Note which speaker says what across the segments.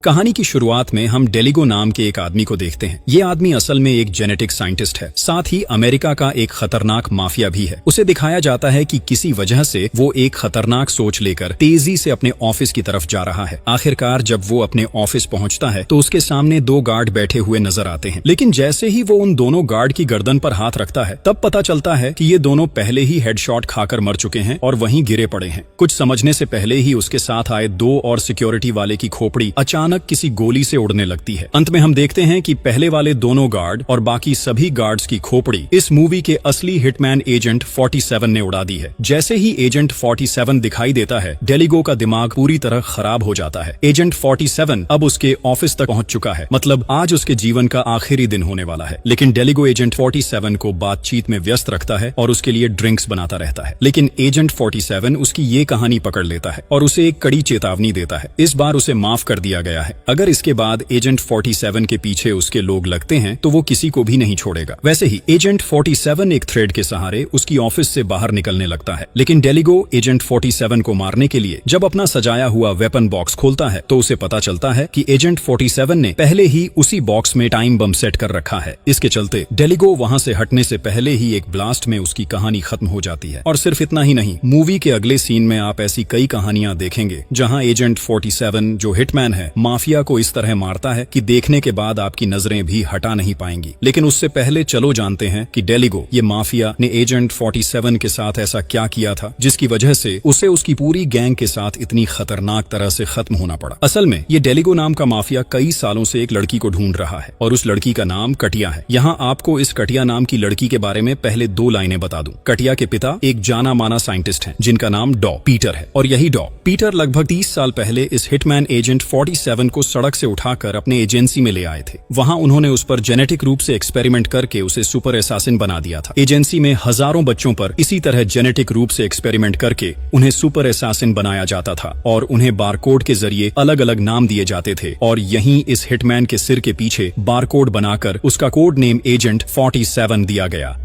Speaker 1: कहानी की शुरुआत में हम डेलिगो नाम के एक आदमी को देखते हैं। ये आदमी असल में एक जेनेटिक साइंटिस्ट है, साथ ही अमेरिका का एक खतरनाक माफिया भी है। उसे दिखाया जाता है कि किसी वजह से वो एक खतरनाक सोच लेकर तेजी से अपने ऑफिस की तरफ जा रहा है। आखिरकार जब वो अपने ऑफिस पहुंचता है तो उसके सामने 2 गार्ड बैठे हुए नजर आते हैं, लेकिन जैसे ही वो उन दोनों गार्ड की गर्दन पर हाथ रखता है तब पता चलता है कि ये दोनों पहले ही हेडशॉट खाकर मर चुके हैं और वहीं गिरे पड़े हैं। कुछ समझने से पहले ही उसके साथ आए 2 और सिक्योरिटी वाले की खोपड़ी अचानक किसी गोली से उड़ने लगती है। अंत में हम देखते हैं कि पहले वाले दोनों गार्ड और बाकी सभी गार्ड्स की खोपड़ी इस मूवी के असली हिटमैन एजेंट 47 ने उड़ा दी है। जैसे ही एजेंट 47 दिखाई देता है, डेलिगो का दिमाग पूरी तरह खराब हो जाता है। एजेंट 47 अब उसके ऑफिस तक पहुंच चुका है, मतलब आज उसके जीवन का आखिरी दिन होने वाला है। लेकिन डेलिगो एजेंट 47 को बातचीत में व्यस्त रखता है और उसके लिए ड्रिंक्स बनाता रहता है। लेकिन एजेंट 47 उसकी ये कहानी पकड़ लेता है और उसे एक कड़ी चेतावनी देता है। इस बार उसे माफ कर दिया गया है। अगर इसके बाद एजेंट 47 के पीछे उसके लोग लगते हैं तो वो किसी को भी नहीं छोड़ेगा। वैसे ही एजेंट 47 एक थ्रेड के सहारे उसकी ऑफिस से बाहर निकलने लगता है। लेकिन डेलिगो एजेंट 47 को मारने के लिए जब अपना सजाया हुआ वेपन बॉक्स खोलता है तो उसे पता चलता है कि एजेंट 47 ने पहले ही उसी बॉक्स में टाइम बम सेट कर रखा है। इसके चलते डेलिगो वहां से हटने से पहले ही एक ब्लास्ट में उसकी कहानी खत्म हो जाती है। और सिर्फ इतना ही नहीं, मूवी के अगले सीन में आप ऐसी कई कहानियां देखेंगे जहां एजेंट 47 जो हिटमैन है माफिया को इस तरह मारता है कि देखने के बाद आपकी नजरें भी हटा नहीं पाएंगी। लेकिन उससे पहले चलो जानते हैं कि डेलिगो ये माफिया ने एजेंट 47 के साथ ऐसा क्या किया था जिसकी वजह से उसे उसकी पूरी गैंग के साथ इतनी खतरनाक तरह से खत्म होना पड़ा। असल में ये डेलिगो नाम का माफिया कई सालों से एक लड़की को ढूंढ रहा है और उस लड़की का नाम कटिया है। यहाँ आपको इस कटिया नाम की लड़की के बारे में पहले 2 लाइनें बता दूं। कटिया के पिता एक जाना माना साइंटिस्ट हैं जिनका नाम डॉ पीटर है और यही डॉ पीटर लगभग 30 साल पहले इस हिटमैन एजेंट 47 को सड़क से उठाकर अपने एजेंसी में ले आए थे। वहां उन्होंने उस पर जेनेटिक रूप से एक्सपेरिमेंट करके उसे सुपर एसासिन बना दिया था। एजेंसी में हजारों बच्चों पर इसी तरह जेनेटिक रूप से एक्सपेरिमेंट करके उन्हें सुपर एसासिन बनाया जाता था और उन्हें बारकोड के जरिए अलग अलग नाम दिए जाते थे और यहीं इस हिटमैन के सिर के पीछे बारकोड बनाकर उसका कोड नेम एजेंट 47 दिया गया।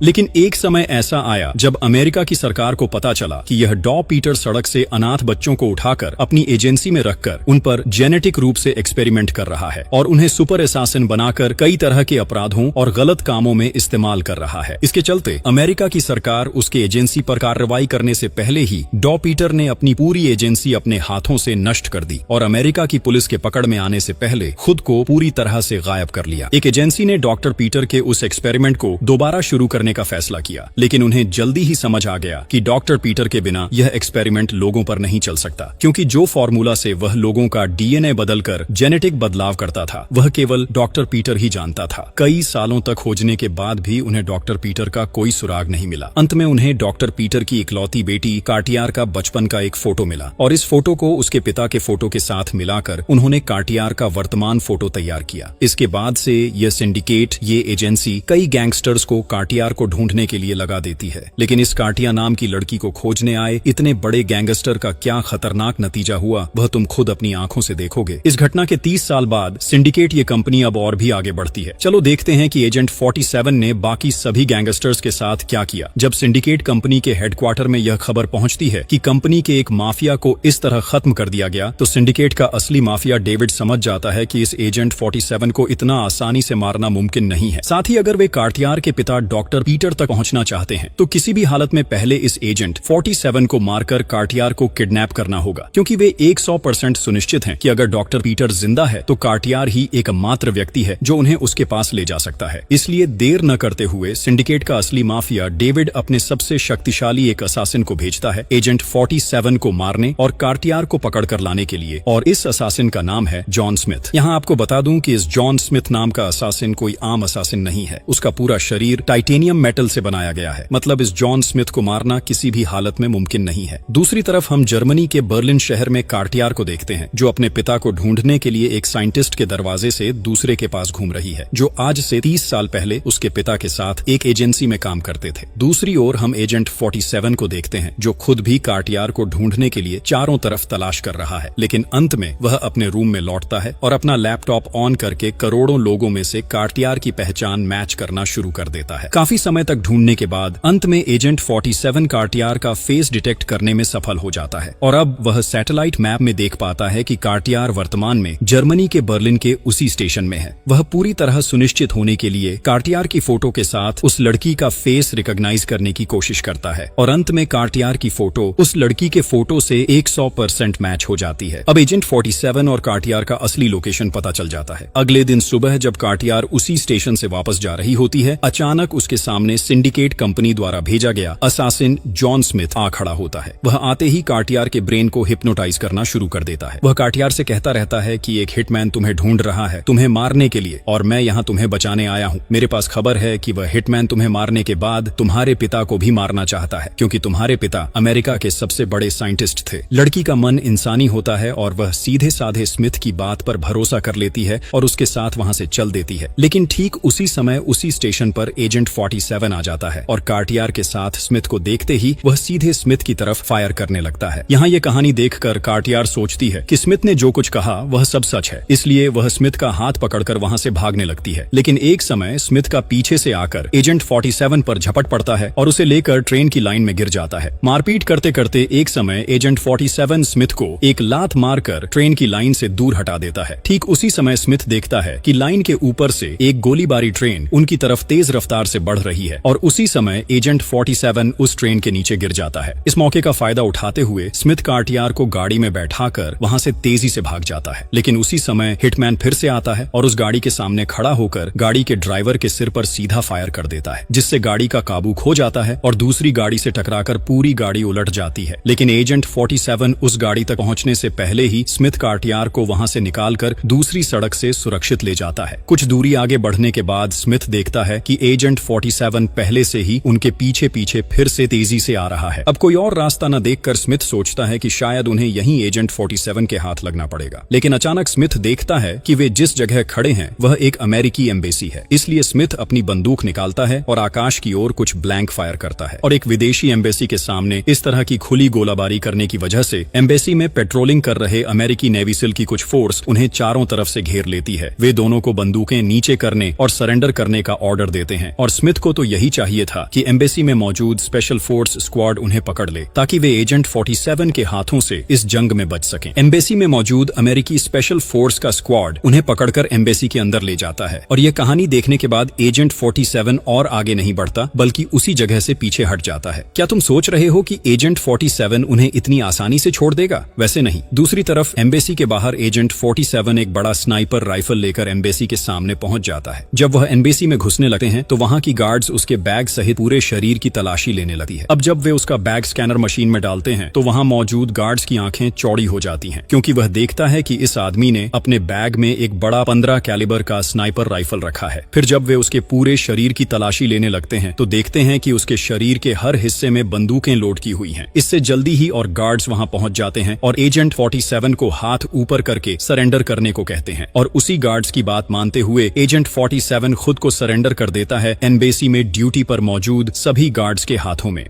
Speaker 1: लेकिन एक समय ऐसा आया जब अमेरिका की सरकार को पता चला कि यह डॉ पीटर सड़क से अनाथ बच्चों को उठाकर अपनी एजेंसी में रखकर उन पर जेनेटिक रूप से एक्सपेरिमेंट कर रहा है और उन्हें सुपर एसासिन बनाकर कई तरह के अपराधों और गलत कामों में इस्तेमाल कर रहा है। इसके चलते अमेरिका की सरकार उसके एजेंसी पर कार्रवाई करने से पहले ही डॉ पीटर ने अपनी पूरी एजेंसी अपने हाथों से नष्ट कर दी और अमेरिका की पुलिस के पकड़ में आने से पहले खुद को पूरी तरह से गायब कर लिया। एक एजेंसी ने डॉक्टर पीटर के उस एक्सपेरिमेंट को दोबारा शुरू करने का फैसला किया, लेकिन उन्हें जल्दी ही समझ आ गया कि डॉक्टर पीटर के बिना यह एक्सपेरिमेंट लोगों पर नहीं चल सकता, क्योंकि जो फॉर्मूला से वह लोगों का डीएनए बदलकर जेनेटिक बदलाव करता था वह केवल डॉक्टर पीटर ही जानता था। कई सालों तक खोजने के बाद भी उन्हें डॉक्टर पीटर का कोई सुराग नहीं मिला। अंत में उन्हें डॉक्टर पीटर की इकलौती बेटी कार्टियार का बचपन का एक फोटो मिला और इस फोटो को उसके पिता के फोटो के साथ मिलाकर उन्होंने कार्टियार का वर्तमान फोटो तैयार किया। इसके बाद से यह सिंडिकेट, ये एजेंसी कई गैंगस्टर्स को कार्टियार को ढूंढने के लिए लगा देती है। लेकिन इस कार्टिया नाम की लड़की को खोजने आए इतने बड़े गैंगस्टर का क्या खतरनाक नतीजा हुआ वह तुम खुद अपनी आंखों से देखोगे। इस घटना के 30 साल बाद सिंडिकेट ये कंपनी अब और भी आगे बढ़ती है। चलो देखते हैं कि एजेंट 47 ने बाकी सभी गैंगस्टर्स के साथ क्या किया। जब सिंडिकेट कंपनी के हेडक्वार्टर में यह खबर पहुंचती है कि कंपनी के एक माफिया को इस तरह खत्म कर दिया गया तो सिंडिकेट का असली माफिया डेविड समझ जाता है कि इस एजेंट 47 को इतना आसानी से मारना मुमकिन नहीं है। साथ ही अगर वे कार्टियार के पिता डॉक्टर पीटर तक पहुंचना चाहते हैं तो किसी भी हालत में पहले इस एजेंट 47 को मारकर कार्टियार को किडनैप करना होगा, क्योंकि वे 100% सुनिश्चित हैं कि अगर डॉक्टर पीटर जिंदा है तो कार्टियार ही एकमात्र व्यक्ति है जो उन्हें उसके पास ले जा सकता है। इसलिए देर न करते हुए सिंडिकेट का असली माफिया डेविड अपने सबसे शक्तिशाली एक असासिन को भेजता है एजेंट 47 को मारने और कार्टियार को पकड़ कर लाने के लिए, और इस असासिन का नाम है जॉन स्मिथ। यहाँ आपको बता दूं कि इस जॉन स्मिथ नाम का असासिन कोई आम असासिन नहीं है। उसका पूरा शरीर टाइटेनियम मेटल से बनाया गया है, मतलब इस जॉन स्मिथ को मारना किसी भी हालत में मुमकिन नहीं है। दूसरी तरफ हम जर्मनी के बर्लिन शहर में कार्टियार को देखते हैं जो अपने पिता को ढूंढने के लिए एक साइंटिस्ट के दरवाजे से दूसरे के पास घूम रही है, जो आज से 30 साल पहले उसके पिता के साथ एक एजेंसी में काम करते थे। दूसरी ओर हम एजेंट 47 को देखते हैं जो खुद भी कार्टियार को ढूंढने के लिए चारों तरफ तलाश कर रहा है, लेकिन अंत में वह अपने रूम में लौटता है और अपना लैपटॉप ऑन करके करोड़ों लोगों में से कार्टियार की पहचान मैच करना शुरू कर देता है। काफी समय तक ढूंढने के बाद अंत में एजेंट 47 कार्टियार का फेस डिटेक्ट करने में सफल हो जाता है और अब वह सैटेलाइट मैप में देख पाता है कि कार्टियार वर्तमान में जर्मनी के बर्लिन के उसी स्टेशन में है। वह पूरी तरह सुनिश्चित होने के लिए कार्टियार की फोटो के साथ उस लड़की का फेस रिकॉग्नाइज करने की कोशिश करता है और अंत में कार्टियार की फोटो उस लड़की के फोटो से 100% मैच हो जाती है। अब एजेंट 47 और कार्टियार का असली लोकेशन पता चल जाता है। अगले दिन सुबह जब कार्टियार उसी स्टेशन से वापस जा रही होती है, अचानक उसके सामने सिंडिकेट कंपनी द्वारा भेजा गया असासिन जॉन स्मिथ आ खड़ा होता है। वह आते ही कार्टियार के ब्रेन को हिप्नोटाइज करना शुरू कर देता है। वह कार्टियार से कहता रहता है कि एक हिटमैन तुम्हें ढूंढ रहा है, तुम्हें मारने के लिए, और मैं यहाँ तुम्हें बचाने आया हूँ। मेरे पास खबर है कि वह हिटमैन तुम्हें मारने के बाद तुम्हारे पिता को भी मारना चाहता है, क्योंकि तुम्हारे पिता अमेरिका के सबसे बड़े साइंटिस्ट थे। लड़की का मन इंसानी होता है और वह सीधे साधे स्मिथ की बात पर भरोसा कर लेती है और उसके साथ वहाँ से चल देती है। लेकिन ठीक उसी समय उसी स्टेशन पर एजेंट 47 आ जाता है और कार्टियार के साथ स्मिथ को देखते ही वह सीधे स्मिथ की तरफ फायर करने लगता है। यहाँ ये कहानी देखकर कार्टियार सोचती है कि स्मिथ ने जो कुछ कहा वह सब सच है, इसलिए वह स्मिथ का हाथ पकड़कर वहाँ से भागने लगती है। लेकिन एक समय स्मिथ का पीछे से आकर एजेंट 47 पर झपट पड़ता है और उसे लेकर ट्रेन की लाइन में गिर जाता है। मारपीट करते करते एक समय एजेंट 47 स्मिथ को एक लात मारकर ट्रेन की लाइन से दूर हटा देता है। ठीक उसी समय स्मिथ देखता है कि लाइन के ऊपर से एक गोलीबारी ट्रेन उनकी तरफ तेज रफ्तार से बढ़ रही है और उसी समय एजेंट 47 उस ट्रेन के नीचे गिर जाता है। इस मौके का फायदा उठाते हुए स्मिथ कार्टियार को गाड़ी में बैठाकर वहां से तेजी से भाग जाता है। लेकिन उसी समय हिटमैन फिर से आता है और उस गाड़ी के सामने खड़ा होकर गाड़ी के ड्राइवर के सिर पर सीधा फायर कर देता है, जिससे गाड़ी का काबू खो जाता है और दूसरी गाड़ी से टकराकर पूरी गाड़ी उलट जाती है। लेकिन एजेंट 47 उस गाड़ी तक पहुंचने से पहले ही स्मिथ कार्टियार को वहां से निकालकर दूसरी सड़क से सुरक्षित ले जाता है। कुछ दूरी आगे बढ़ने के बाद स्मिथ देखता है कि एजेंट 47 पहले से ही उनके पीछे पीछे फिर से तेजी से आ रहा है। अब कोई और रास्ता न देखकर स्मिथ सोचता है कि शायद उन्हें यहीं एजेंट 47 के हाथ लगना पड़ेगा। लेकिन अचानक स्मिथ देखता है कि वे जिस जगह खड़े हैं वह एक अमेरिकी एम्बेसी है। इसलिए स्मिथ अपनी बंदूक निकालता है और आकाश की ओर कुछ ब्लैंक फायर करता है और एक विदेशी एम्बेसी के सामने इस तरह की खुली गोलाबारी करने की वजह से एम्बेसी में पेट्रोलिंग कर रहे अमेरिकी नेवी सील की कुछ फोर्स उन्हें चारों तरफ से घेर लेती है। वे दोनों को बंदूकें नीचे करने और सरेंडर करने का ऑर्डर देते हैं और स्मिथ को तो यही चाहिए था कि एम्बेसी में मौजूद स्पेशल फोर्स स्क्वाड उन्हें पकड़ ले ताकि वे एजेंट 47 के हाथों से इस जंग में बच सकें। एम्बेसी में मौजूद अमेरिकी स्पेशल फोर्स का स्क्वाड उन्हें पकड़कर एम्बेसी के अंदर ले जाता है और यह कहानी देखने के बाद एजेंट 47 और आगे नहीं बढ़ता बल्कि उसी जगह से पीछे हट जाता है। क्या तुम सोच रहे हो कि एजेंट 47 उन्हें इतनी आसानी से छोड़ देगा? वैसे नहीं। दूसरी तरफ एम्बेसी के बाहर एजेंट 47 एक बड़ा स्नाइपर राइफल लेकर एम्बेसी के सामने पहुंच जाता है। जब वह एम्बेसी में घुसने लगते हैं तो वहां की गार्ड्स उसके बैग सहित पूरे शरीर की तलाशी लेने लगती है। अब जब वे उसका बैग स्कैनर मशीन में डालते हैं तो वहां मौजूद गार्ड्स की आंखें चौड़ी हो जाती हैं, क्योंकि वह देखता है कि इस आदमी ने अपने बैग में एक बड़ा 15 कैलिबर का स्नाइपर राइफल रखा है। फिर जब वे उसके पूरे शरीर की तलाशी लेने लगते हैं तो देखते हैं कि उसके शरीर के हर हिस्से में बंदूकें लोड की हुई हैं। इससे जल्दी ही और गार्ड्स वहां पहुंच जाते हैं और एजेंट 47 को हाथ ऊपर करके सरेंडर करने को कहते हैं और उसी गार्ड्स की बात मानते हुए एजेंट 47 खुद को सरेंडर कर देता है एम्बेसी में ड्यूटी पर मौजूद सभी गार्ड्स के हाथों में।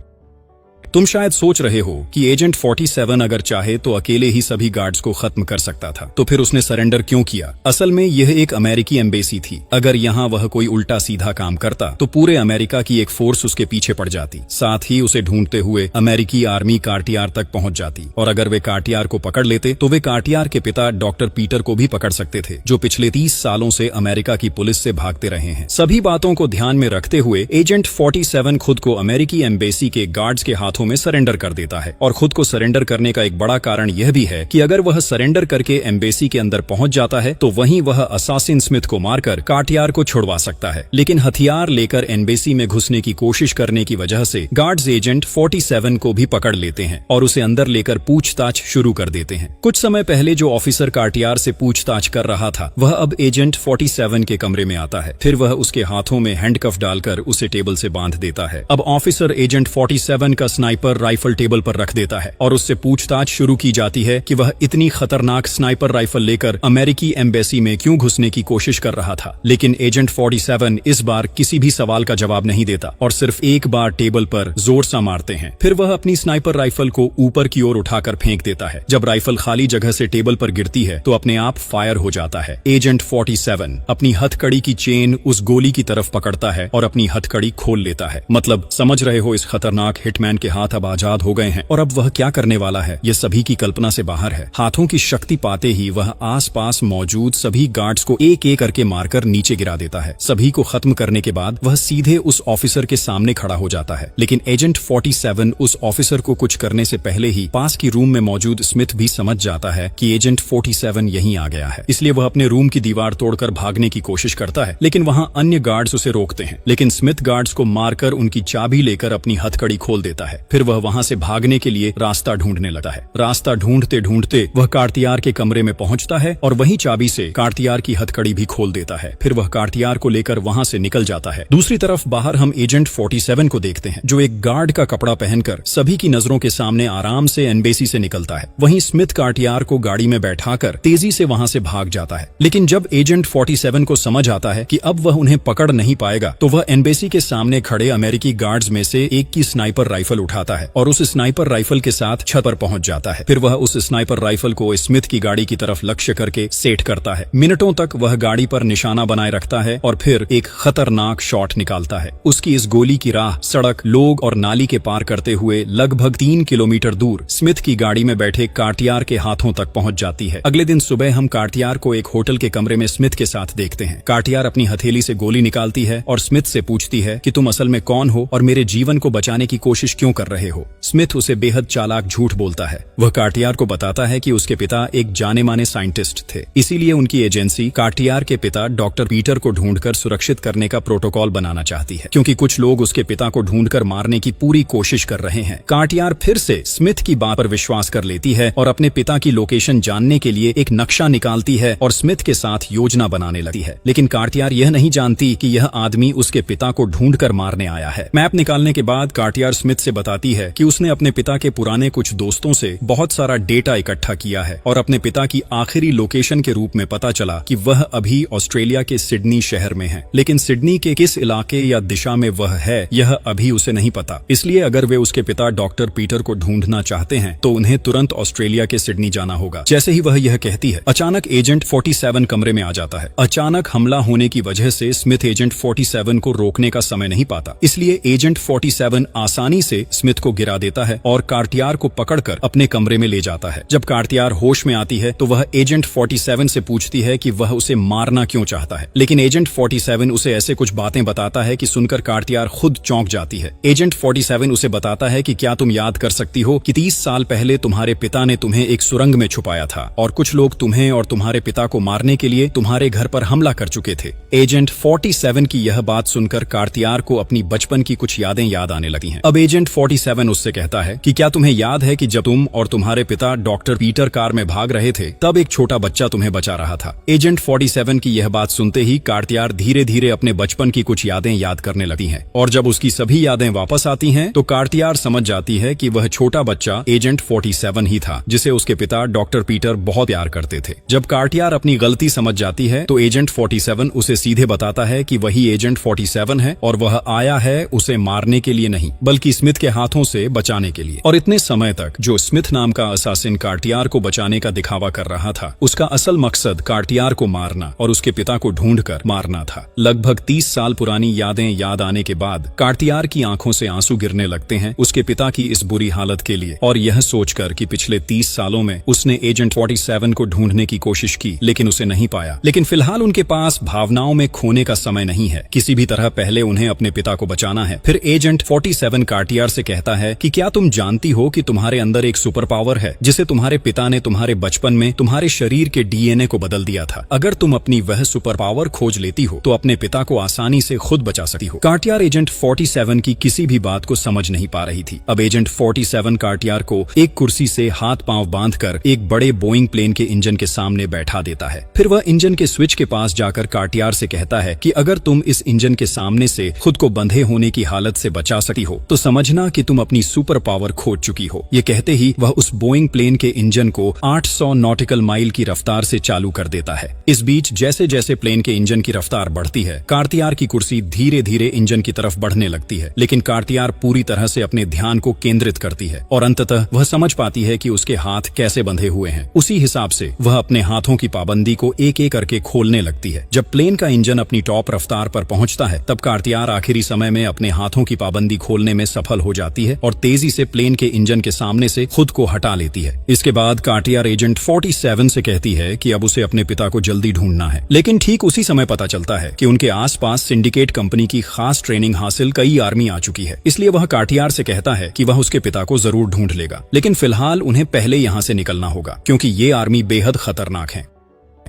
Speaker 1: तुम शायद सोच रहे हो कि एजेंट 47 अगर चाहे तो अकेले ही सभी गार्ड्स को खत्म कर सकता था, तो फिर उसने सरेंडर क्यों किया? असल में यह एक अमेरिकी एम्बेसी थी। अगर यहाँ वह कोई उल्टा सीधा काम करता तो पूरे अमेरिका की एक फोर्स उसके पीछे पड़ जाती, साथ ही उसे ढूंढते हुए अमेरिकी आर्मी कार्टियार तक पहुंच जाती और अगर वे कार्टियार को पकड़ लेते तो वे कार्टियार के पिता डॉक्टर पीटर को भी पकड़ सकते थे, जो पिछले 30 सालों से अमेरिका की पुलिस से भागते रहे हैं। सभी बातों को ध्यान में रखते हुए एजेंट 47 खुद को अमेरिकी एम्बेसी के गार्ड्स के हाथों में सरेंडर कर देता है और खुद को सरेंडर करने का एक बड़ा कारण यह भी है कि अगर वह सरेंडर करके एम्बेसी के अंदर पहुंच जाता है तो वहीं वह असासिन स्मिथ को मारकर कार्टियार को छुड़वा सकता है। लेकिन हथियार लेकर एम्बेसी में घुसने की कोशिश करने की वजह से गार्ड्स एजेंट 47 को भी पकड़ लेते हैं और उसे अंदर लेकर पूछताछ शुरू कर देते हैं। कुछ समय पहले जो ऑफिसर कार्टियार से पूछताछ कर रहा था वह अब एजेंट 47 के कमरे में आता है। फिर वह उसके हाथों में हैंडकफ डालकर उसे टेबल से बांध देता है। अब ऑफिसर एजेंट 47 का स्नाइपर राइफल टेबल पर रख देता है और उससे पूछताछ शुरू की जाती है कि वह इतनी खतरनाक स्नाइपर राइफल लेकर अमेरिकी एम्बेसी में क्यों घुसने की कोशिश कर रहा था। लेकिन एजेंट 47 इस बार किसी भी सवाल का जवाब नहीं देता और सिर्फ एक बार टेबल पर जोर सा मारते हैं। फिर वह अपनी स्नाइपर राइफल को ऊपर की ओर उठाकर फेंक देता है। जब राइफल खाली जगह से टेबल पर गिरती है तो अपने आप फायर हो जाता है। एजेंट 47 अपनी हथकड़ी की चेन उस गोली की तरफ पकड़ता है और अपनी हथकड़ी खोल लेता है। मतलब समझ रहे हो, इस खतरनाक हिटमैन के हाथ अब आजाद हो गए हैं और अब वह क्या करने वाला है ये सभी की कल्पना से बाहर है। हाथों की शक्ति पाते ही वह आसपास मौजूद सभी गार्ड्स को एक एक करके मारकर नीचे गिरा देता है। सभी को खत्म करने के बाद वह सीधे उस ऑफिसर के सामने खड़ा हो जाता है। लेकिन एजेंट 47 उस ऑफिसर को कुछ करने से पहले ही पास की रूम में मौजूद स्मिथ भी समझ जाता है कि एजेंट 47 यहीं आ गया है। इसलिए वह अपने रूम की दीवार तोड़कर भागने की कोशिश करता है, लेकिन वहां अन्य गार्ड्स उसे रोकते हैं। लेकिन स्मिथ गार्ड्स को मारकर उनकी चाबी लेकर अपनी हथकड़ी खोल देता है। फिर वह वहां से भागने के लिए रास्ता ढूंढने लगता है। रास्ता ढूंढते ढूंढते वह कार्तियार के कमरे में पहुंचता है और वहीं चाबी से कार्तियार की हथकड़ी भी खोल देता है। फिर वह कार्तियार को लेकर वहां से निकल जाता है। दूसरी तरफ बाहर हम एजेंट 47 को देखते हैं, जो एक गार्ड का कपड़ा पहनकर सभी की नजरों के सामने आराम से एम्बेसी से निकलता है। वहीं स्मिथ कार्तियार को गाड़ी में बैठाकर तेजी से वहां से भाग जाता है। लेकिन जब एजेंट 47 को समझ आता है कि अब वह उन्हें पकड़ नहीं पाएगा तो वह एम्बेसी के सामने खड़े अमेरिकी गार्ड्स में से एक की स्नाइपर राइफल उठाता है और उस स्नाइपर राइफल के साथ छत पर पहुंच जाता है। फिर वह उस स्नाइपर राइफल को स्मिथ की गाड़ी की तरफ लक्ष्य करके सेट करता है। मिनटों तक वह गाड़ी पर निशाना बनाए रखता है और फिर एक खतरनाक शॉट निकालता है। उसकी इस गोली की राह सड़क, लोग और नाली के पार करते हुए लगभग 3 किलोमीटर दूर स्मिथ की गाड़ी में बैठे कार्तियार के हाथों तक पहुंच जाती है। अगले दिन सुबह हम कार्तियार को एक होटल के कमरे में स्मिथ के साथ देखते हैं। कार्तियार अपनी हथेली से गोली निकालती है और स्मिथ से पूछती है कि तुम असल में कौन हो और मेरे जीवन को बचाने की कोशिश क्यों कर रहे हो। स्मिथ उसे बेहद चालाक झूठ बोलता है। वह कार्तियार को बताता है कि उसके पिता एक जाने माने साइंटिस्ट थे, इसीलिए उनकी एजेंसी कार्तियार के पिता डॉक्टर पीटर को ढूंढकर सुरक्षित करने का प्रोटोकॉल बनाना चाहती है, क्योंकि कुछ लोग उसके पिता को ढूंढकर मारने की पूरी कोशिश कर रहे हैं। कार्तियार फिर से स्मिथ की बात पर विश्वास कर लेती है और अपने पिता की लोकेशन जानने के लिए एक नक्शा निकालती है और स्मिथ के साथ योजना बनाने लगती है। लेकिन कार्तियार यह नहीं जानती कि यह आदमी उसके पिता को ढूंढकर मारने आया है। मैप निकालने के बाद कार्तियार स्मिथ से बताती है कि उसने अपने पिता के पुराने कुछ दोस्तों से बहुत सारा डेटा इकट्ठा किया है और अपने पिता की आखिरी लोकेशन के रूप में पता चला कि वह अभी ऑस्ट्रेलिया के सिडनी शहर में है। लेकिन सिडनी के किस इलाके या दिशा में वह है यह अभी उसे नहीं पता। इसलिए अगर वे उसके पिता डॉक्टर पीटर को ढूंढना चाहते हैं तो उन्हें तुरंत ऑस्ट्रेलिया के सिडनी जाना होगा। जैसे ही वह यह कहती है, अचानक एजेंट 47 कमरे में आ जाता है। अचानक हमला होने की वजह से स्मिथ एजेंट 47 को रोकने का समय नहीं पाता, इसलिए एजेंट 47 आसानी से स्मिथ को गिरा देता है और कार्तियार को पकड़कर अपने कमरे में ले जाता है। जब कार्तियार होश में आती है तो वह एजेंट 47 से पूछती है कि वह उसे मारना क्यों चाहता है। लेकिन एजेंट 47 उसे ऐसे कुछ बातें बताता है कि सुनकर कार्तियार खुद चौंक जाती है। एजेंट 47 उसे बताता है कि क्या तुम याद कर सकती हो कि 30 साल पहले तुम्हारे पिता ने तुम्हें एक सुरंग में छुपाया था और कुछ लोग तुम्हें और तुम्हारे पिता को मारने के लिए तुम्हारे घर पर हमला कर चुके थे। एजेंट 47 की यह बात सुनकर कार्तियार को अपनी बचपन की कुछ यादें याद आने लगी हैं। अब एजेंट 47 उससे कहता है कि क्या तुम्हें याद है कि जब तुम और तुम्हारे पिता डॉक्टर पीटर कार में भाग रहे थे तब एक छोटा बच्चा तुम्हें बचा रहा था। एजेंट 47 की यह बात सुनते ही कार्तियार धीरे धीरे अपने बचपन की कुछ यादें याद करने लगती हैं और जब उसकी सभी यादें वापस आती हैं तो कार्तियार समझ जाती है कि वह छोटा बच्चा एजेंट 47 ही था, जिसे उसके पिता डॉक्टर पीटर बहुत प्यार करते थे। जब कार्तियार अपनी गलती समझ जाती है तो एजेंट 47 उसे सीधे बताता है कि वही एजेंट 47 है और वह आया है उसे मारने के लिए नहीं बल्कि स्मिथ के हाथों से बचाने के लिए। और इतने समय तक जो स्मिथ नाम का असासिन कार्तियार को बचाने का दिखावा कर रहा था, उसका असल मकसद कार्तियार को मारना और उसके पिता को ढूंढकर मारना था। लगभग 30 साल पुरानी यादें याद आने के बाद कार्तियार की आंखों से आंसू गिरने लगते हैं उसके पिता की इस बुरी हालत के लिए और यह सोचकर कि पिछले 30 सालों में उसने एजेंट 47 को ढूंढने की कोशिश की लेकिन उसे नहीं पाया। लेकिन फिलहाल उनके पास भावनाओं में खोने का समय नहीं है, किसी भी तरह पहले उन्हें अपने पिता को बचाना है। फिर एजेंट 47 कार्तियार से कहता है कि क्या तुम जानती हो कि तुम्हारे अंदर एक सुपर पावर है जिसे तुम्हारे पिता ने तुम्हारे बचपन में तुम्हारे शरीर के डीएनए को बदल दिया था। अगर तुम अपनी वह सुपर पावर खोज लेती हो तो अपने पिता को आसानी से खुद बचा सकती हो। कार्तियार एजेंट 47 की किसी भी बात को समझ नहीं पा रही थी। अब एजेंट 47 कार्तियार को एक कुर्सी से हाथ पांव बांधकर एक बड़े बोइंग प्लेन के इंजन के सामने बैठा देता है। फिर वह इंजन के स्विच के पास जाकर कार्तियार से कहता है कि अगर तुम इस इंजन के सामने से खुद को बंधे होने की हालत से बचा सकती हो तो समझना कि तुम अपनी सुपर पावर खोज चुकी हो। ये कहते ही वह उस बोइंग प्लेन के इंजन को 800 नॉटिकल माइल की रफ्तार से चालू कर देता है। इस बीच जैसे जैसे प्लेन के इंजन की रफ्तार बढ़ती है, कार्तियार की कुर्सी धीरे धीरे इंजन की तरफ बढ़ने लगती है, लेकिन कार्तियार पूरी तरह से अपने ध्यान को केंद्रित करती है और अंततः वह समझ पाती है कि उसके हाथ कैसे बंधे हुए हैं। उसी हिसाब से वह अपने हाथों की पाबंदी को एक एक करके खोलने लगती है। जब प्लेन का इंजन अपनी टॉप रफ्तार पर पहुंचता है, तब कार्तियार आखिरी समय में अपने हाथों की पाबंदी खोलने में सफल हो जाती है और तेजी से प्लेन के इंजन के सामने से खुद को हटा लेती है। इसके बाद कार्तियार एजेंट 47 से कहती है कि अब उसे अपने पिता को जल्दी ढूंढना है, लेकिन ठीक उसी समय पता चलता है कि उनके आसपास सिंडिकेट कंपनी की खास ट्रेनिंग हासिल कई आर्मी आ चुकी है। इसलिए वह कार्तियार से कहता है कि वह उसके पिता को जरूर ढूंढ लेगा, लेकिन फिलहाल उन्हें पहले यहाँ से निकलना होगा क्योंकि ये आर्मी बेहद खतरनाक है।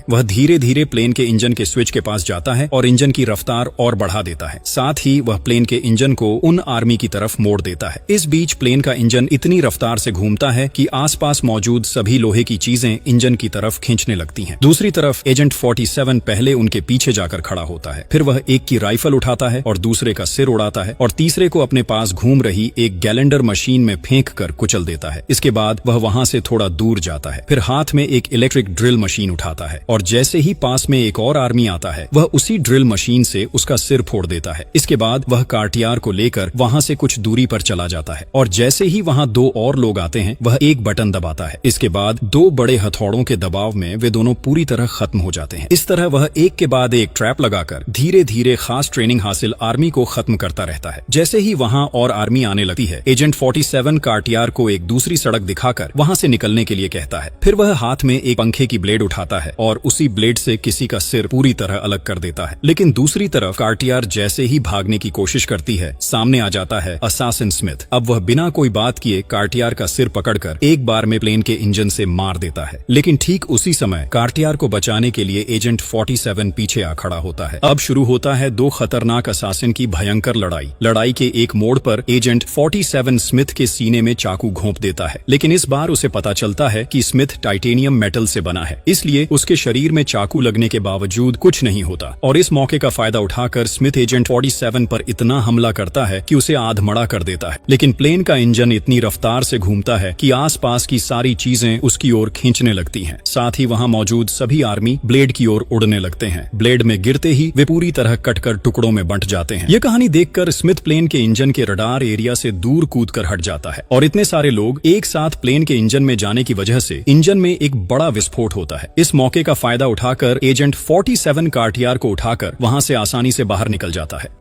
Speaker 1: वह धीरे धीरे प्लेन के इंजन के स्विच के पास जाता है और इंजन की रफ्तार और बढ़ा देता है। साथ ही वह प्लेन के इंजन को उन आर्मी की तरफ मोड़ देता है। इस बीच प्लेन का इंजन इतनी रफ्तार से घूमता है कि आसपास मौजूद सभी लोहे की चीजें इंजन की तरफ खींचने लगती हैं। दूसरी तरफ एजेंट 47 पहले उनके पीछे जाकर खड़ा होता है। फिर वह एक की राइफल उठाता है और दूसरे का सिर उड़ाता है और तीसरे को अपने पास घूम रही एक गैलेंडर मशीन में फेंक कर कुचल देता है। इसके बाद वह वहां से थोड़ा दूर जाता है। फिर हाथ में एक इलेक्ट्रिक ड्रिल मशीन उठाता है और जैसे ही पास में एक और आर्मी आता है, वह उसी ड्रिल मशीन से उसका सिर फोड़ देता है। इसके बाद वह कार्तियार को लेकर वहां से कुछ दूरी पर चला जाता है और जैसे ही वहां दो और लोग आते हैं, वह एक बटन दबाता है। इसके बाद दो बड़े हथौड़ों के दबाव में वे दोनों पूरी तरह खत्म हो जाते हैं। इस तरह वह एक के बाद एक ट्रैप लगाकर धीरे धीरे खास ट्रेनिंग हासिल आर्मी को खत्म करता रहता है। जैसे ही वहां और आर्मी आने लगती है, एजेंट 47 कार्तियार को एक दूसरी सड़क दिखाकर वहां से निकलने के लिए कहता है। फिर वह हाथ में एक पंखे की ब्लेड उठाता है और उसी ब्लेड से किसी का सिर पूरी तरह अलग कर देता है। लेकिन दूसरी तरफ कार्तियार जैसे ही भागने की कोशिश करती है, सामने आ जाता है असासिन स्मिथ। अब वह बिना कोई बात किए कार्तियार का सिर पकड़कर एक बार में प्लेन के इंजन से मार देता है। लेकिन ठीक उसी समय कार्तियार को बचाने के लिए एजेंट 47 पीछे आ खड़ा होता है। अब शुरू होता है दो खतरनाक असासिन की भयंकर लड़ाई के एक मोड़ पर एजेंट 47 स्मिथ के सीने में चाकू घोंप देता है, लेकिन इस बार उसे पता चलता है कि स्मिथ टाइटेनियम मेटल से बना है, इसलिए उसके शरीर में चाकू लगने के बावजूद कुछ नहीं होता। और इस मौके का फायदा उठाकर स्मिथ एजेंट 47 पर इतना हमला करता है कि उसे आधमड़ा कर देता है। लेकिन प्लेन का इंजन इतनी रफ्तार से घूमता है कि आसपास की सारी चीजें उसकी ओर खींचने लगती हैं। साथ ही वहां मौजूद सभी आर्मी ब्लेड की ओर उड़ने लगते हैं। ब्लेड में गिरते ही वे पूरी तरह कटकर टुकड़ों में बंट जाते हैं। यह कहानी देखकर स्मिथ प्लेन के इंजन के रडार एरिया से दूर कूदकर हट जाता है और इतने सारे लोग एक साथ प्लेन के इंजन में जाने की वजह से इंजन में एक बड़ा विस्फोट होता है। इस मौके का फायदा उठाकर एजेंट 47 कार्तियार को उठाकर वहां से आसानी से बाहर निकल जाता है।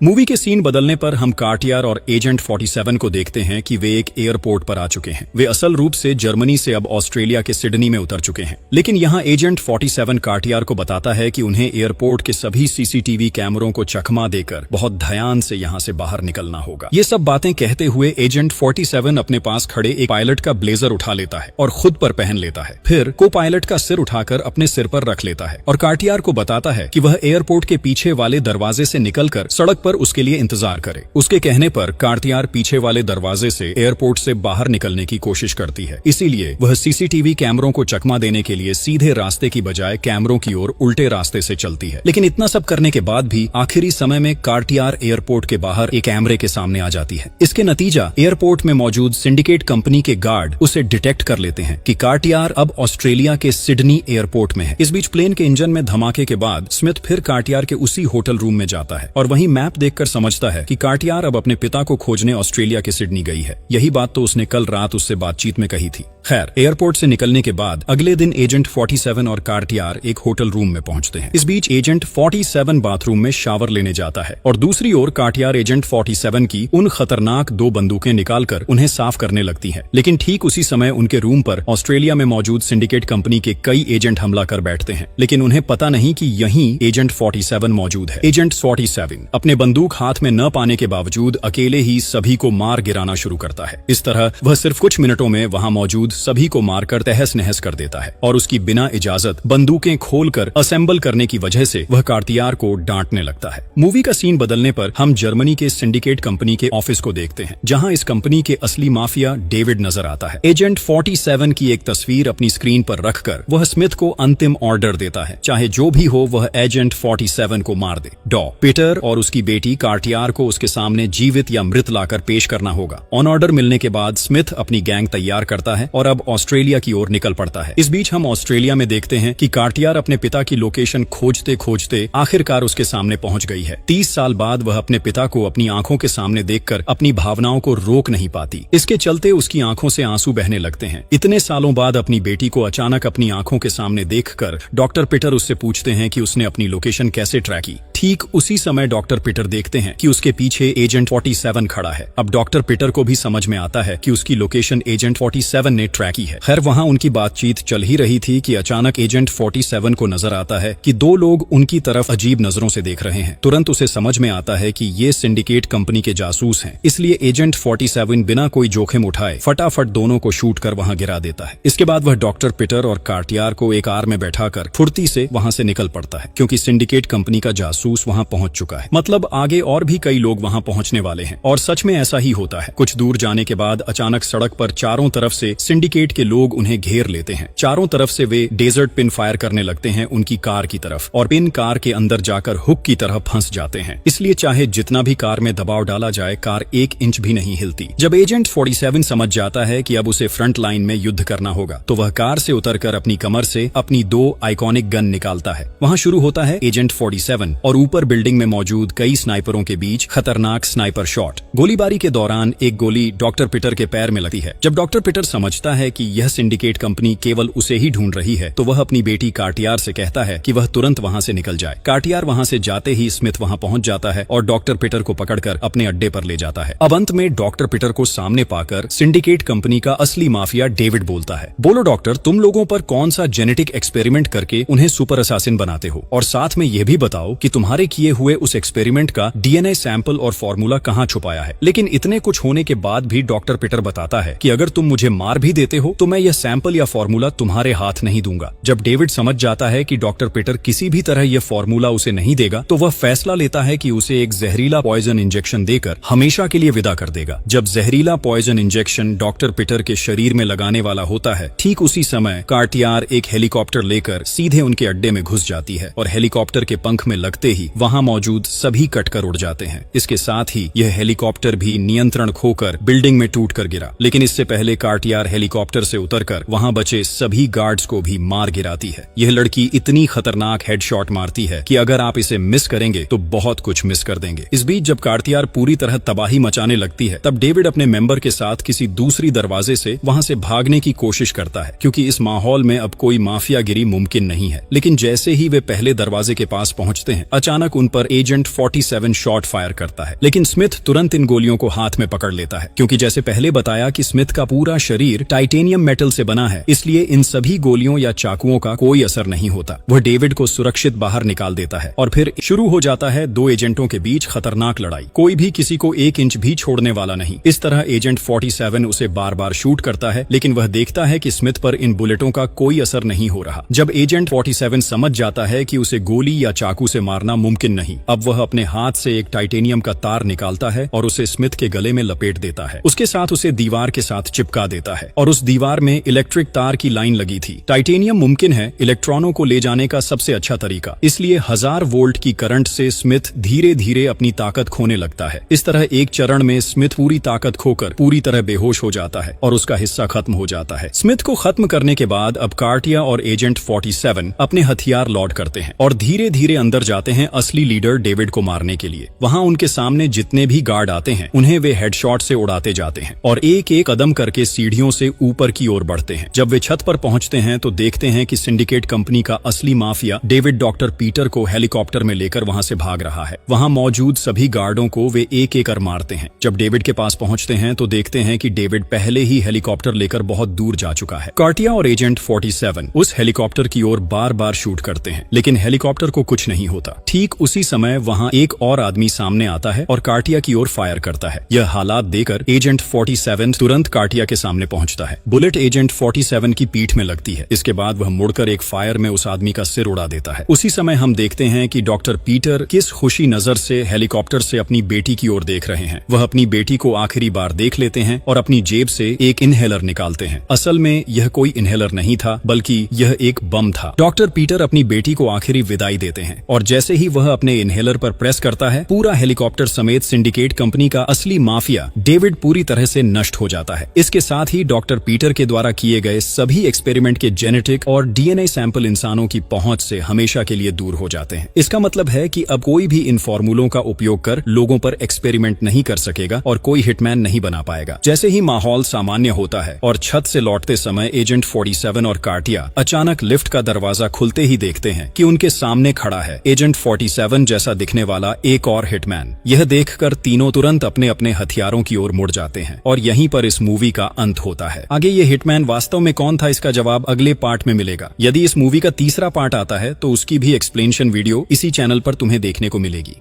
Speaker 1: मूवी के सीन बदलने पर हम कार्तियार और एजेंट 47 को देखते हैं कि वे एक एयरपोर्ट पर आ चुके हैं। वे असल रूप से जर्मनी से अब ऑस्ट्रेलिया के सिडनी में उतर चुके हैं। लेकिन यहाँ एजेंट 47 कार्तियार को बताता है कि उन्हें एयरपोर्ट के सभी सीसीटीवी कैमरों को चकमा देकर बहुत ध्यान से यहाँ से बाहर निकलना होगा। ये सब बातें कहते हुए एजेंट 47 अपने पास खड़े एक पायलट का ब्लेजर उठा लेता है और खुद पर पहन लेता है। फिर को पायलट का सिर उठाकर अपने सिर पर रख लेता है और कार्तियार को बताता है कि वह एयरपोर्ट के पीछे वाले दरवाजे से निकलकर सड़क पर उसके लिए इंतजार करे। उसके कहने पर कार्तियार पीछे वाले दरवाजे से एयरपोर्ट से बाहर निकलने की कोशिश करती है। इसीलिए वह सीसीटीवी कैमरों को चकमा देने के लिए सीधे रास्ते की बजाय कैमरों की ओर उल्टे रास्ते से चलती है। लेकिन इतना सब करने के बाद भी आखिरी समय में कार्तियार एयरपोर्ट के बाहर एक कैमरे के सामने आ जाती है। इसके नतीजा एयरपोर्ट में मौजूद सिंडिकेट कंपनी के गार्ड उसे डिटेक्ट कर लेते हैं कि कार्तियार अब ऑस्ट्रेलिया के सिडनी एयरपोर्ट में है। इस बीच प्लेन के इंजन में धमाके के बाद स्मिथ फिर कार्तियार के उसी होटल रूम में जाता है और वहीं मैप देखकर समझता है कि कार्तियार अब अपने पिता को खोजने ऑस्ट्रेलिया के सिडनी गई है। यही बात तो उसने कल रात उससे बातचीत में कही थी। खैर, एयरपोर्ट से निकलने के बाद अगले दिन एजेंट 47 और कार्तियार एक होटल रूम में पहुंचते हैं। इस बीच एजेंट 47 बाथरूम में शावर लेने जाता है और दूसरी ओर कार्तियार एजेंट 47 की उन खतरनाक दो बंदूकें निकालकर उन्हें साफ करने लगती है। लेकिन ठीक उसी समय उनके रूम पर ऑस्ट्रेलिया में मौजूद सिंडिकेट कंपनी के कई एजेंट हमला कर बैठते हैं। लेकिन उन्हें पता नहीं कि यहीं एजेंट 47 मौजूद है। एजेंट 47 अपने बंदूक हाथ में न पाने के बावजूद अकेले ही सभी को मार गिराना शुरू करता है। इस तरह वह सिर्फ कुछ मिनटों में वहां मौजूद सभी को मारकर तहस नहस कर देता है और उसकी बिना इजाजत बंदूकें खोलकर असेंबल करने की वजह से वह कार्तियार को डांटने लगता है। मूवी का सीन बदलने पर हम जर्मनी के सिंडिकेट कंपनी के ऑफिस को देखते हैं, जहां इस कंपनी के असली माफिया डेविड नजर आता है। एजेंट 47 की एक तस्वीर अपनी स्क्रीन पर रखकर वह स्मिथ को अंतिम ऑर्डर देता है, चाहे जो भी हो वह एजेंट 47 को मार दे। डॉ पीटर और उसकी बेटी कार्टियार को उसके सामने जीवित या मृत लाकर पेश करना होगा। ऑन ऑर्डर मिलने के बाद स्मिथ अपनी गैंग तैयार करता है और अब ऑस्ट्रेलिया की ओर निकल पड़ता है। इस बीच हम ऑस्ट्रेलिया में देखते हैं कि कार्टियार अपने पिता की लोकेशन खोजते खोजते आखिरकार उसके सामने पहुंच गई है। 30 साल बाद वह अपने पिता को अपनी आंखों के सामने देखकर अपनी भावनाओं को रोक नहीं पाती। इसके चलते उसकी आंखों से आंसू बहने लगते हैं। इतने सालों बाद अपनी बेटी को अचानक अपनी आंखों के सामने देखकर डॉक्टर पीटर उससे पूछते हैं कि उसने अपनी लोकेशन कैसे ट्रैक की। ठीक उसी समय डॉक्टर पीटर देखते हैं कि उसके पीछे एजेंट 47 खड़ा है। अब डॉक्टर पीटर को भी समझ में आता है कि उसकी लोकेशन एजेंट 47 ने ट्रैक की है। खैर वहां उनकी बातचीत चल ही रही थी कि अचानक एजेंट 47 को नजर आता है कि 2 लोग उनकी तरफ अजीब नजरों से देख रहे हैं। तुरंत उसे समझ में आता है कि ये सिंडिकेट कंपनी के जासूस हैं। इसलिए एजेंट 47 बिना कोई जोखिम उठाए फटाफट दोनों को शूट कर वहां गिरा देता है। इसके बाद वह डॉक्टर पीटर और कार्टियार को एक कार में बैठाकर फुर्ती से वहां से निकल पड़ता है, क्योंकि सिंडिकेट कंपनी का जासूस वहां पहुंच चुका है। मतलब आगे और भी कई लोग वहां पहुंचने वाले हैं। और सच में ऐसा ही होता है। कुछ दूर जाने के बाद अचानक सड़क पर चारों तरफ से सिंडिकेट के लोग उन्हें घेर लेते हैं। चारों तरफ से वे डेजर्ट पिन फायर करने लगते हैं उनकी कार की तरफ, और पिन कार के अंदर जाकर हुक की तरह फंस जाते हैं। इसलिए चाहे जितना भी कार में दबाव डाला जाए, कार 1 इंच भी नहीं हिलती। जब एजेंट 47 समझ जाता है कि अब उसे फ्रंट लाइन में युद्ध करना होगा, तो वह कार से उतरकर अपनी कमर से अपनी 2 आइकॉनिक गन निकालता है। वहां शुरू होता है एजेंट 47 और ऊपर बिल्डिंग में मौजूद कई स्नाइपरों के बीच खतरनाक स्नाइपर शॉट। गोलीबारी के दौरान एक गोली डॉक्टर पीटर के पैर में लगती है। जब डॉक्टर पीटर समझता है कि यह सिंडिकेट कंपनी केवल उसे ही ढूंढ रही है, तो वह अपनी बेटी कार्टियार से कहता है कि वह तुरंत वहां से निकल जाए। कार्टियार वहां से जाते ही स्मिथ वहां पहुंच जाता है और डॉक्टर पीटर को पकड़कर अपने अड्डे पर ले जाता है। अब अंत में डॉक्टर पीटर को सामने पाकर सिंडिकेट कंपनी का असली माफिया डेविड बोलता है, बोलो डॉक्टर, तुम लोगों पर कौन सा जेनेटिक एक्सपेरिमेंट करके उन्हें सुपर असासिन बनाते हो, और साथ में यह भी बताओ कि तुम्हारे किए हुए उस एक्सपेरिमेंट का डीएनए सैंपल और फॉर्मूला कहां छुपाया है। लेकिन इतने कुछ होने के बाद भी डॉक्टर पीटर बताता है कि अगर तुम मुझे मार भी देते हो तो मैं यह सैंपल या फॉर्मूला तुम्हारे हाथ नहीं दूंगा। जब डेविड समझ जाता है कि डॉक्टर पीटर किसी भी तरह यह फॉर्मूला उसे नहीं देगा, तो वह फैसला लेता है कि उसे एक जहरीला पॉइजन इंजेक्शन देकर हमेशा के लिए विदा कर देगा। जब जहरीला पॉइजन इंजेक्शन डॉक्टर पीटर के शरीर में लगाने वाला होता है, ठीक उसी समय कार्टियार एक हेलीकॉप्टर लेकर सीधे उनके अड्डे में घुस जाती है और हेलीकॉप्टर के पंख में लगते ही वहां मौजूद सभी कटकर उड़ जाते हैं। इसके साथ ही यह हेलीकॉप्टर भी नियंत्रण खोकर बिल्डिंग में टूटकर गिरा। लेकिन इससे पहले कार्टियार हेलीकॉप्टर से उतरकर वहां बचे सभी गार्ड्स को भी मार गिराती है। यह लड़की इतनी खतरनाक हेडशॉट मारती है कि अगर आप इसे मिस करेंगे तो बहुत कुछ मिस कर देंगे। इस बीच जब कार्टियार पूरी तरह तबाही मचाने लगती है, तब डेविड अपने मेंबर के साथ किसी दूसरी दरवाजे से वहां से भागने की कोशिश करता है, क्योंकि इस माहौल में अब कोई माफियागिरी मुमकिन नहीं है। लेकिन जैसे ही वे पहले दरवाजे के पास पहुंचते हैं, अचानक उन पर एजेंट 47 शॉट फायर करता है। लेकिन स्मिथ तुरंत इन गोलियों को हाथ में पकड़ लेता है, क्योंकि जैसे पहले बताया कि स्मिथ का पूरा शरीर टाइटेनियम मेटल से बना है, इसलिए इन सभी गोलियों या चाकुओं का कोई असर नहीं होता। वह डेविड को सुरक्षित बाहर निकाल देता है और फिर शुरू हो जाता है 2 एजेंटों के बीच खतरनाक लड़ाई। कोई भी किसी को 1 इंच भी छोड़ने वाला नहीं। इस तरह एजेंट 47 उसे बार बार शूट करता है, लेकिन वह देखता है कि स्मिथ पर इन बुलेटों का कोई असर नहीं हो रहा। जब एजेंट 47 समझ जाता है कि उसे गोली या चाकू से मारना मुमकिन नहीं, अब वह अपने हाथ से एक टाइटेनियम का तार निकालता है और उसे स्मिथ के गले में लपेट देता है। उसके साथ उसे दीवार के साथ चिपका देता है और उस दीवार में इलेक्ट्रिक तार की लाइन लगी थी। टाइटेनियम मुमकिन है इलेक्ट्रॉनों को ले जाने का सबसे अच्छा तरीका, इसलिए 1000 वोल्ट की करंट से स्मिथ धीरे धीरे अपनी ताकत खोने लगता है। इस तरह एक चरण में स्मिथ पूरी ताकत खोकर पूरी तरह बेहोश हो जाता है और उसका हिस्सा खत्म हो जाता है। स्मिथ को खत्म करने के बाद अब कार्टिया और एजेंट 47 अपने हथियार लोड करते हैं और धीरे धीरे अंदर जाते हैं असली लीडर डेविड को मारने के लिए। वहां उनके सामने जितने भी गार्ड आते हैं, उन्हें वे हेडशॉट से उड़ाते जाते हैं और एक एक कदम करके सीढ़ियों से ऊपर की ओर बढ़ते हैं। जब वे छत पर पहुंचते हैं तो देखते हैं कि सिंडिकेट कंपनी का असली माफिया डेविड डॉक्टर पीटर को हेलीकॉप्टर में लेकर वहां से भाग रहा है। वहां मौजूद सभी गार्डों को वे एक एक कर मारते हैं। जब डेविड के पास पहुंचते हैं तो देखते हैं कि डेविड पहले ही हेलीकॉप्टर लेकर बहुत दूर जा चुका है। कार्टिया और एजेंट 47 उस हेलीकॉप्टर की ओर बार बार शूट करते हैं, लेकिन हेलीकॉप्टर को कुछ नहीं होता। ठीक उसी समय वहां एक और आदमी सामने आता है और कार्टिया की ओर फायर करता है। यह हालात देखकर एजेंट 47 तुरंत कार्टिया के सामने पहुंचता है। बुलेट एजेंट 47 की पीठ में लगती है। इसके बाद वह मुड़कर एक फायर में उस आदमी का सिर उड़ा देता है। उसी समय हम देखते हैं कि डॉक्टर पीटर किस खुशी नजर से हेलीकॉप्टर से अपनी बेटी की ओर देख रहे हैं। वह अपनी बेटी को आखिरी बार देख लेते हैं और अपनी जेब से एक इनहेलर निकालते हैं। असल में यह कोई इनहेलर नहीं था, बल्कि यह एक बम था। डॉक्टर पीटर अपनी बेटी को आखिरी विदाई देते हैं और जैसे ही वह अपने इनहेलर पर प्रेस करता है, पूरा हेलीकॉप्टर समेत सिंडिकेट कंपनी का असली माफिया डेविड पूरी तरह से नष्ट हो जाता है। इसके साथ ही डॉक्टर पीटर के द्वारा किए गए सभी एक्सपेरिमेंट के जेनेटिक और डीएनए सैंपल इंसानों की पहुंच से हमेशा के लिए दूर हो जाते हैं। इसका मतलब है कि अब कोई भी इन फॉर्मूलों का उपयोग कर लोगों पर एक्सपेरिमेंट नहीं कर सकेगा और कोई हिटमैन नहीं बना पाएगा। जैसे ही माहौल सामान्य होता है और छत से लौटते समय एजेंट 47 और कार्टिया अचानक लिफ्ट का दरवाजा खुलते ही देखते हैं कि उनके सामने खड़ा है एजेंट 47 जैसा दिखने वाला एक और हिटमैन। यह देखकर तीनों तुरंत अपने अपने हथियारों की ओर मुड़ जाते हैं और यहीं पर इस मूवी का अंत होता है। आगे ये हिटमैन वास्तव में कौन था, इसका जवाब अगले पार्ट में मिलेगा। यदि इस मूवी का तीसरा पार्ट आता है तो उसकी भी एक्सप्लेनेशन वीडियो इसी चैनल पर तुम्हें देखने को मिलेगी।